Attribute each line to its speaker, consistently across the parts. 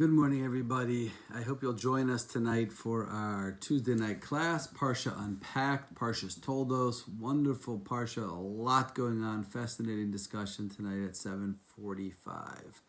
Speaker 1: Good morning, everybody. I hope you'll join us tonight for our Tuesday night class, Parsha Unpacked, Parshas Toldos. Wonderful Parsha, a lot going on, fascinating discussion tonight at 7:45.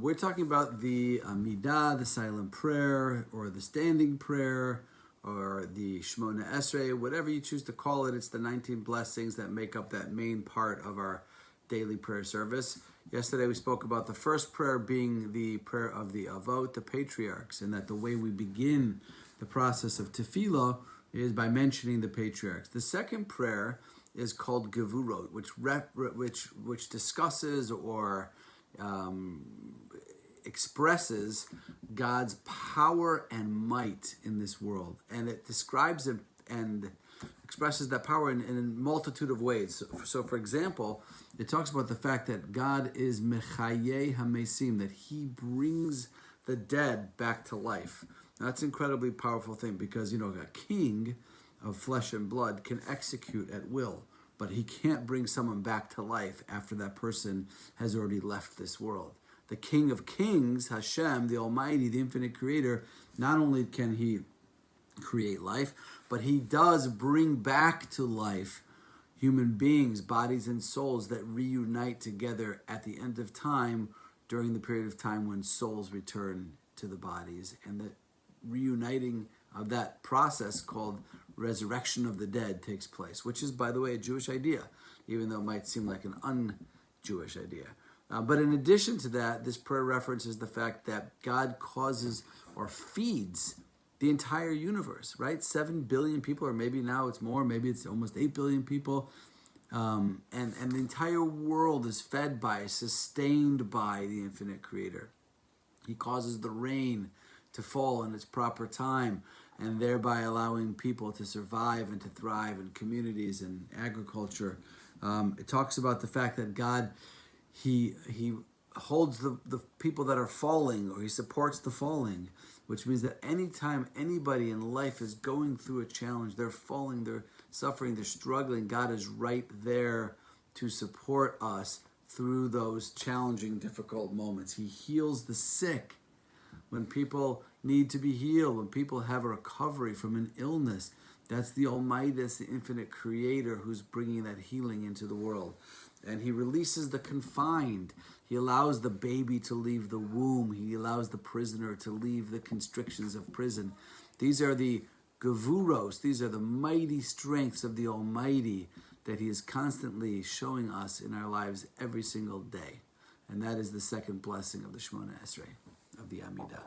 Speaker 1: We're talking about the Amidah, the silent prayer, or the standing prayer, or the Shemona Esrei, whatever you choose to call it. It's the 19 blessings that make up that main part of our daily prayer service. Yesterday we spoke about the first prayer being the prayer of the Avot, the patriarchs, and that the way we begin the process of tefillah is by mentioning the patriarchs. The second prayer is called Gevurot, which discusses or expresses God's power and might in this world, and it describes it and expresses that power in a multitude of ways. So, for example, it talks about the fact that God is Mechaye HaMesim, that He brings the dead back to life. Now, that's an incredibly powerful thing because, a king of flesh and blood can execute at will, but he can't bring someone back to life after that person has already left this world. The King of Kings, Hashem, the Almighty, the Infinite Creator, not only can He create life, but He does bring back to life human beings, bodies and souls that reunite together at the end of time, during the period of time when souls return to the bodies. And the reuniting of that process, called resurrection of the dead, takes place, which is, by the way, a Jewish idea, even though it might seem like an un-Jewish idea. But in addition to that, this prayer references the fact that God causes or feeds the entire universe, right? 7 billion people, or maybe now it's more, maybe it's almost 8 billion people. And the entire world is fed by, sustained by the infinite creator. He causes the rain to fall in its proper time, and thereby allowing people to survive and to thrive in communities and agriculture. It talks about the fact that God, He holds the people that are falling, or He supports the falling, which means that anytime anybody in life is going through a challenge, they're falling, they're suffering, they're struggling, God is right there to support us through those challenging, difficult moments. He heals the sick when people need to be healed, when people have a recovery from an illness. That's the Almighty, that's the infinite creator who's bringing that healing into the world. And He releases the confined. He allows the baby to leave the womb. He allows the prisoner to leave the constrictions of prison. These are the gevuros. These are the mighty strengths of the Almighty that He is constantly showing us in our lives every single day. And that is the second blessing of the Shemona Esrei, of the Amidah.